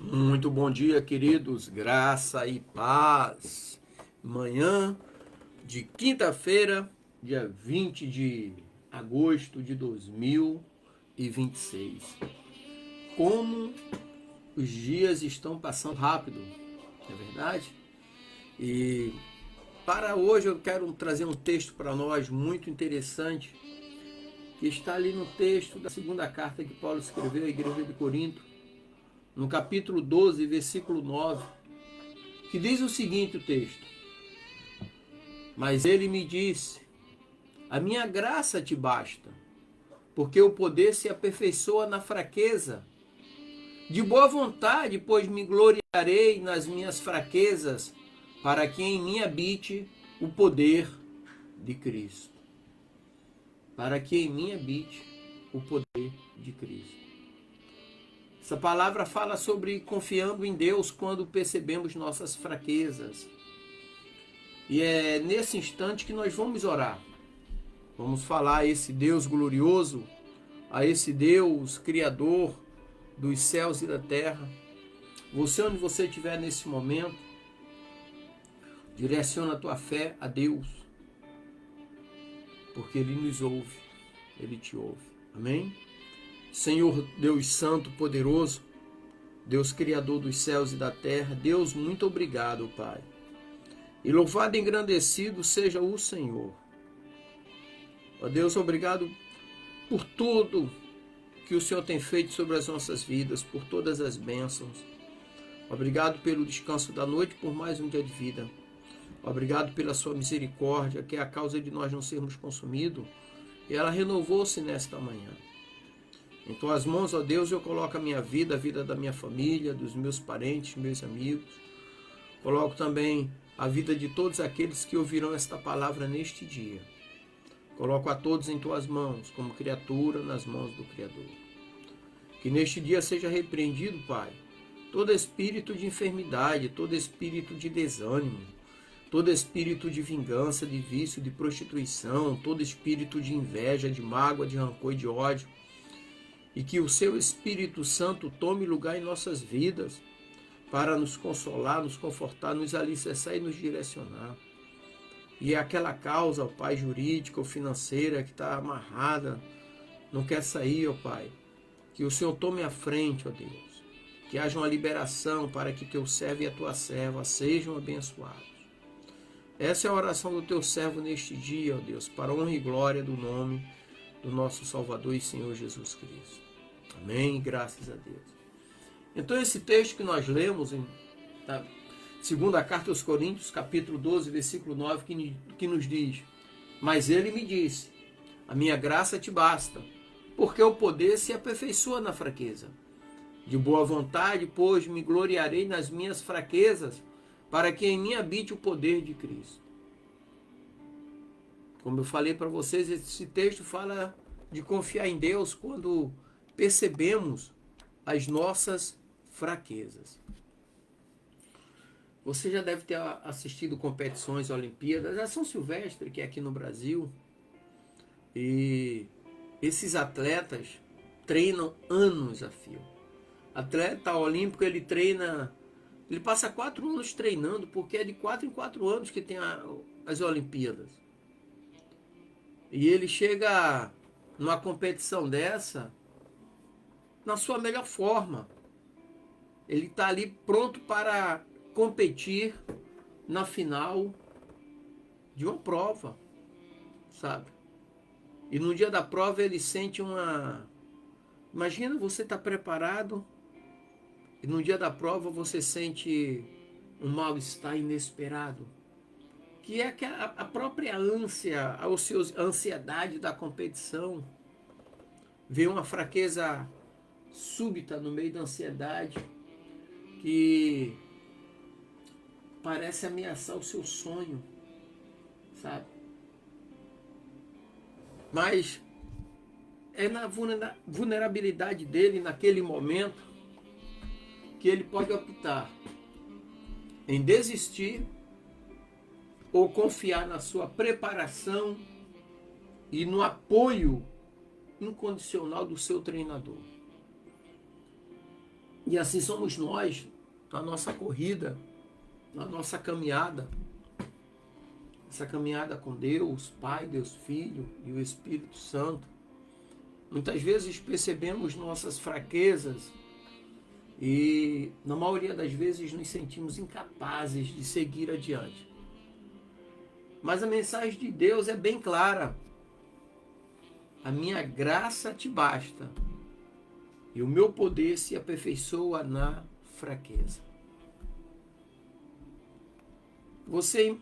Muito bom dia, queridos. Graça e paz. Manhã de quinta-feira, dia 20 de agosto de 2026. Como os dias estão passando rápido, não é verdade? E para hoje eu quero trazer um texto para nós muito interessante, que está ali no texto da segunda carta que Paulo escreveu à igreja de Corinto, no capítulo 12, versículo 9, que diz o seguinte, o texto: Mas ele me disse, a minha graça te basta, porque o poder se aperfeiçoa na fraqueza. De boa vontade, pois me gloriarei nas minhas fraquezas, para que em mim habite o poder de Cristo. Para que em mim habite o poder de Cristo. Essa palavra fala sobre confiando em Deus quando percebemos nossas fraquezas. E é nesse instante que nós vamos orar. Vamos falar a esse Deus glorioso, a esse Deus criador dos céus e da terra. Você, onde você estiver nesse momento, direciona a tua fé a Deus, porque Ele nos ouve, Ele te ouve. Amém? Senhor Deus Santo, poderoso, Deus Criador dos céus e da terra, Deus, muito obrigado, Pai. E louvado e engrandecido seja o Senhor. Ó Deus, obrigado por tudo que o Senhor tem feito sobre as nossas vidas, por todas as bênçãos. Obrigado pelo descanso da noite, por mais um dia de vida. Obrigado pela sua misericórdia, que é a causa de nós não sermos consumidos, e ela renovou-se nesta manhã. Em tuas mãos, ó Deus, eu coloco a minha vida, a vida da minha família, dos meus parentes, meus amigos. Coloco também a vida de todos aqueles que ouvirão esta palavra neste dia. Coloco a todos em tuas mãos, como criatura nas mãos do Criador. Que neste dia seja repreendido, Pai, todo espírito de enfermidade, todo espírito de desânimo, todo espírito de vingança, de vício, de prostituição, todo espírito de inveja, de mágoa, de rancor e de ódio. E que o seu Espírito Santo tome lugar em nossas vidas para nos consolar, nos confortar, nos alicerçar e nos direcionar. E aquela causa, ó Pai, jurídica ou financeira que está amarrada, não quer sair, ó Pai, que o Senhor tome a frente, ó Deus. Que haja uma liberação para que teu servo e a tua serva sejam abençoados. Essa é a oração do teu servo neste dia, ó Deus, para a honra e glória do nome do nosso Salvador e Senhor Jesus Cristo. Amém, graças a Deus. Então esse texto que nós lemos em segunda carta aos Coríntios, capítulo 12, versículo 9, que nos diz: Mas ele me disse, a minha graça te basta, porque o poder se aperfeiçoa na fraqueza. De boa vontade, pois, me gloriarei nas minhas fraquezas, para que em mim habite o poder de Cristo. Como eu falei para vocês, esse texto fala de confiar em Deus quando percebemos as nossas fraquezas. Você já deve ter assistido competições Olimpíadas, a São Silvestre, que é aqui no Brasil, e esses atletas treinam anos a fio. Atleta olímpico, ele passa 4 anos treinando, porque é de 4 em 4 anos que tem as Olimpíadas. E ele chega numa competição dessa na sua melhor forma. Ele está ali pronto para competir na final de uma prova, sabe? E no dia da prova ele sente uma... Imagina você estar preparado e no dia da prova você sente um mal-estar inesperado, que é a própria ânsia, a ansiedade da competição. Vê uma fraqueza súbita no meio da ansiedade que parece ameaçar o seu sonho, sabe? Mas é na vulnerabilidade dele, naquele momento, que ele pode optar em desistir ou confiar na sua preparação e no apoio incondicional do seu treinador. E assim somos nós, na nossa corrida, na nossa caminhada. Essa caminhada com Deus, Pai, Deus Filho e o Espírito Santo. Muitas vezes percebemos nossas fraquezas e, na maioria das vezes, nos sentimos incapazes de seguir adiante. Mas a mensagem de Deus é bem clara. A minha graça te basta e o meu poder se aperfeiçoa na fraqueza. Você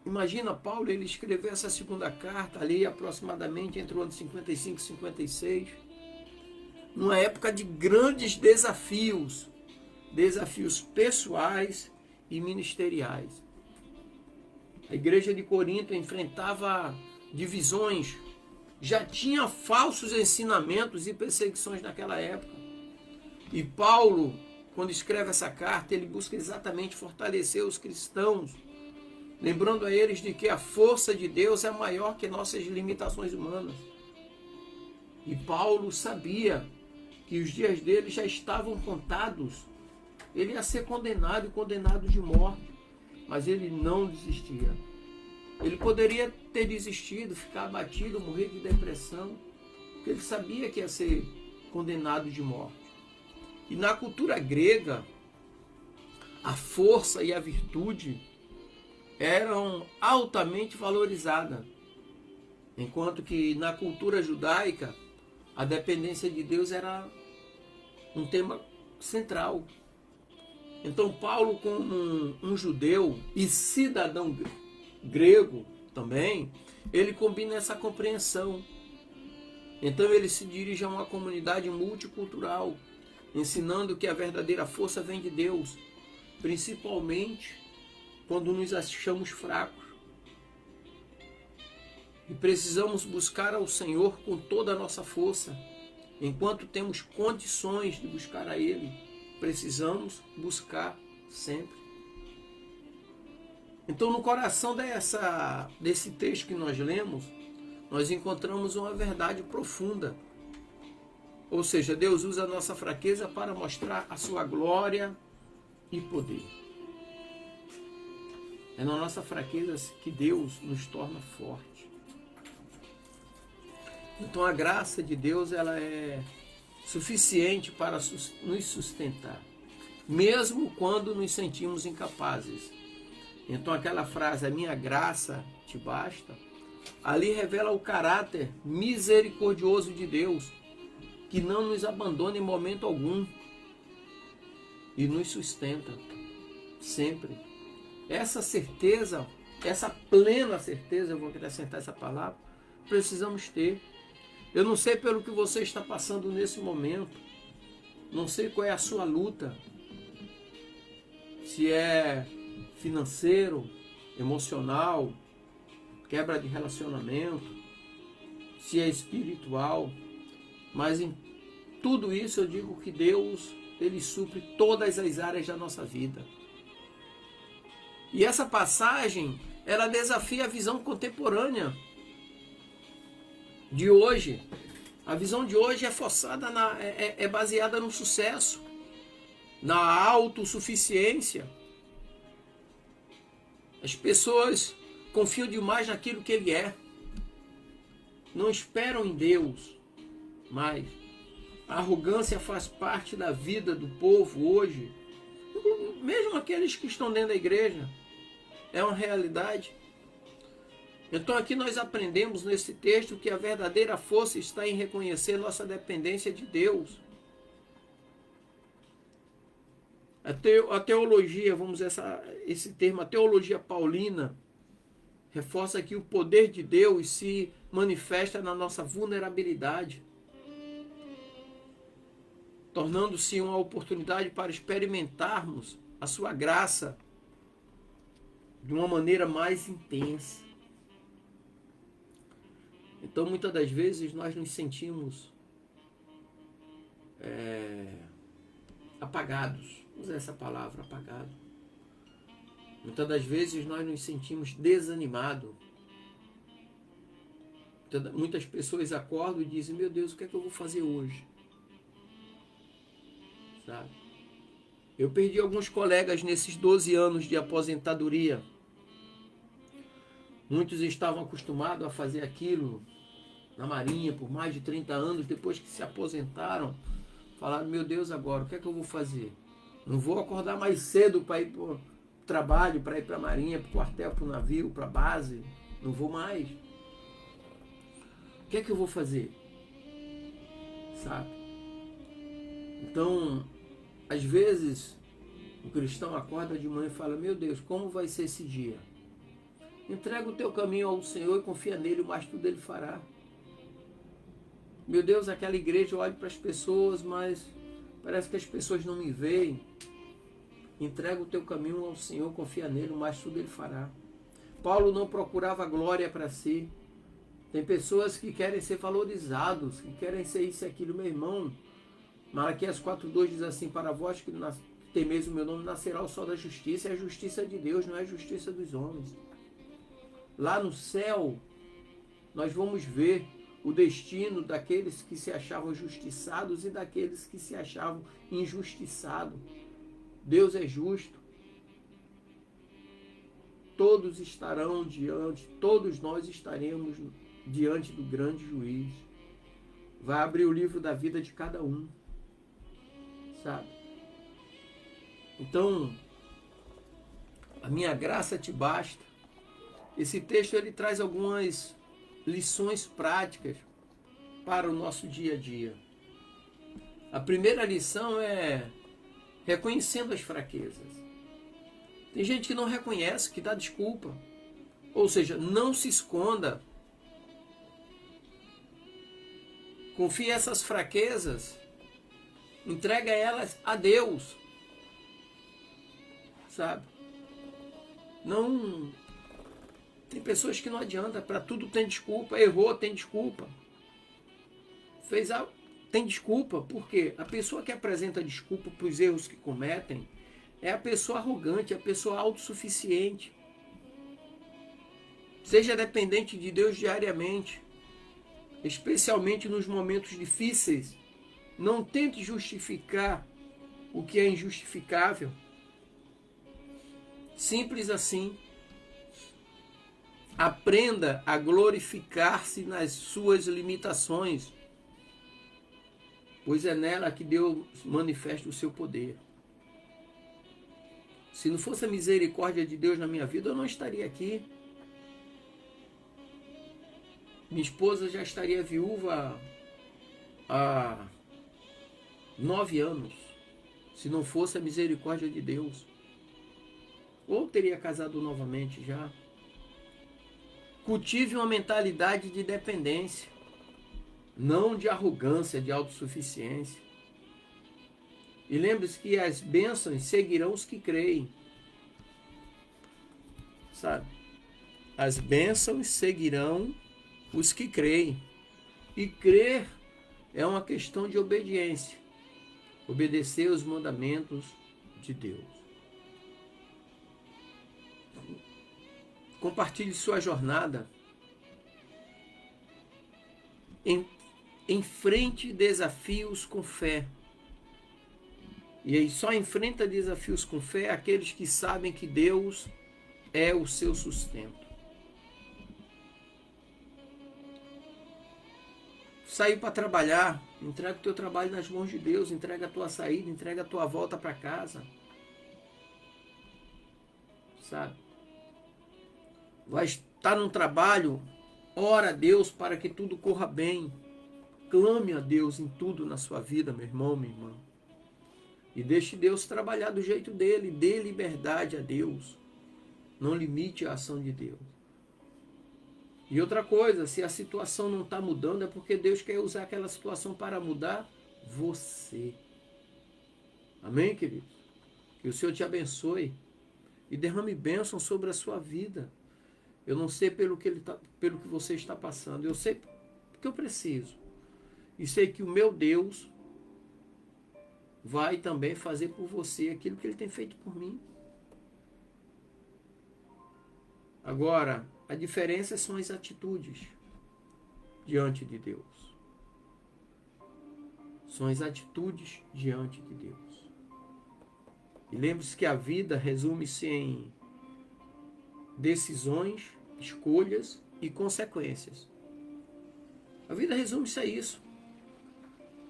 imagina Paulo, ele escreveu essa segunda carta ali aproximadamente entre o ano 55 e 56, numa época de grandes desafios pessoais e ministeriais. A igreja de Corinto enfrentava divisões, já tinha falsos ensinamentos e perseguições naquela época. E Paulo, quando escreve essa carta, ele busca exatamente fortalecer os cristãos, lembrando a eles de que a força de Deus é maior que nossas limitações humanas. E Paulo sabia que os dias dele já estavam contados. Ele ia ser condenado e condenado de morte, mas ele não desistia. Ele poderia ter desistido, ficar abatido, morrer de depressão, porque ele sabia que ia ser condenado de morte. E na cultura grega, a força e a virtude eram altamente valorizadas, enquanto que na cultura judaica a dependência de Deus era um tema central. Então Paulo, como um judeu e cidadão grego também, ele combina essa compreensão. Então ele se dirige a uma comunidade multicultural, ensinando que a verdadeira força vem de Deus, principalmente quando nos achamos fracos. E precisamos buscar ao Senhor com toda a nossa força. Enquanto temos condições de buscar a Ele, precisamos buscar sempre. Então, no coração desse texto que nós lemos, nós encontramos uma verdade profunda. Ou seja, Deus usa a nossa fraqueza para mostrar a sua glória e poder. É na nossa fraqueza que Deus nos torna forte. Então a graça de Deus, ela é suficiente para nos sustentar, mesmo quando nos sentimos incapazes. Então aquela frase, a minha graça te basta, ali revela o caráter misericordioso de Deus, que não nos abandona em momento algum e nos sustenta sempre. Essa certeza, essa plena certeza, eu vou acrescentar essa palavra, precisamos ter. Eu não sei pelo que você está passando nesse momento, não sei qual é a sua luta, se é financeiro, emocional, quebra de relacionamento, se é espiritual, mas em tudo isso eu digo que Deus, Ele supre todas as áreas da nossa vida. E essa passagem, ela desafia a visão contemporânea de hoje. A visão de hoje é forçada, é baseada no sucesso, na autossuficiência. As pessoas confiam demais naquilo que Ele é. Não esperam em Deus. Mas a arrogância faz parte da vida do povo hoje. Mesmo aqueles que estão dentro da igreja. É uma realidade. Então aqui nós aprendemos nesse texto que a verdadeira força está em reconhecer nossa dependência de Deus. A teologia, vamos usar esse termo, a teologia paulina, reforça que o poder de Deus se manifesta na nossa vulnerabilidade, tornando-se uma oportunidade para experimentarmos a sua graça de uma maneira mais intensa. Então, muitas das vezes, nós nos sentimos apagados. Usa essa palavra, apagado. Muitas das vezes, nós nos sentimos desanimados. Muitas pessoas acordam e dizem, meu Deus, o que é que eu vou fazer hoje? sabe? Eu perdi alguns colegas nesses 12 anos de aposentadoria. Muitos estavam acostumados a fazer aquilo na Marinha por mais de 30 anos. Depois que se aposentaram, falaram, meu Deus, agora, o que é que eu vou fazer? Não vou acordar mais cedo para ir para o trabalho, para ir para a Marinha, para o quartel, para o navio, para a base. Não vou mais. O que é que eu vou fazer? Sabe? Então, às vezes, o cristão acorda de manhã e fala, meu Deus, como vai ser esse dia? Entrega o teu caminho ao Senhor e confia nele, mas tudo ele fará. Meu Deus, aquela igreja, eu olho para as pessoas, mas parece que as pessoas não me veem. Entrega o teu caminho ao Senhor, confia nele, mas tudo ele fará. Paulo não procurava glória para si. Tem pessoas que querem ser valorizados, que querem ser isso e aquilo, meu irmão. Malaquias 4:2 diz assim, para vós que temeis o meu nome, nascerá o sol da justiça. É a justiça de Deus, não é a justiça dos homens. Lá no céu, nós vamos ver o destino daqueles que se achavam justiçados e daqueles que se achavam injustiçados. Deus é justo. Todos estarão diante, todos nós estaremos diante do grande juiz. Vai abrir o livro da vida de cada um, sabe? Então, a minha graça te basta. Esse texto ele traz algumas lições práticas para o nosso dia a dia. A primeira lição é reconhecendo as fraquezas. Tem gente que não reconhece, que dá desculpa. Ou seja, não se esconda. Confie essas fraquezas, entrega elas a Deus. Sabe? Não. Tem pessoas que não adianta, para tudo tem desculpa, errou, tem desculpa. Fez algo, tem desculpa, porque a pessoa que apresenta desculpa para os erros que cometem é a pessoa arrogante, é a pessoa autossuficiente. Seja dependente de Deus diariamente, especialmente nos momentos difíceis. Não tente justificar o que é injustificável. Simples assim. Aprenda a glorificar-se nas suas limitações, pois é nela que Deus manifesta o seu poder. Se não fosse a misericórdia de Deus na minha vida, eu não estaria aqui. Minha esposa já estaria viúva há 9 anos, se não fosse a misericórdia de Deus. Ou teria casado novamente já. Cultive uma mentalidade de dependência, não de arrogância, de autossuficiência. E lembre-se que as bênçãos seguirão os que creem. Sabe? As bênçãos seguirão os que creem. E crer é uma questão de obediência. Obedecer os mandamentos de Deus. Compartilhe sua jornada. Enfrente desafios com fé. E aí só enfrenta desafios com fé aqueles que sabem que Deus é o seu sustento. Saiu para trabalhar, entrega o teu trabalho nas mãos de Deus, entrega a tua saída, entrega a tua volta para casa. Sabe? Vai estar num trabalho, ora a Deus para que tudo corra bem. Clame a Deus em tudo na sua vida, meu irmão, minha irmã. E deixe Deus trabalhar do jeito dele, dê liberdade a Deus. Não limite a ação de Deus. E outra coisa, se a situação não está mudando, é porque Deus quer usar aquela situação para mudar você. Amém, querido? Que o Senhor te abençoe e derrame bênção sobre a sua vida. Eu não sei pelo que você está passando. Eu sei porque eu preciso. E sei que o meu Deus vai também fazer por você aquilo que Ele tem feito por mim. Agora, a diferença são as atitudes diante de Deus. são as atitudes diante de Deus. E lembre-se que a vida resume-se em decisões, escolhas e consequências. A vida resume-se a isso.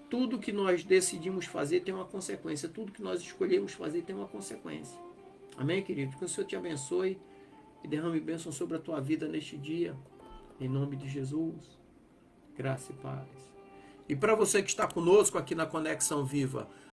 Tudo que nós decidimos fazer tem uma consequência. Tudo que nós escolhemos fazer tem uma consequência. Amém, querido? Que o Senhor te abençoe e derrame bênção sobre a tua vida neste dia. Em nome de Jesus. Graça e paz. E para você que está conosco aqui na Conexão Viva,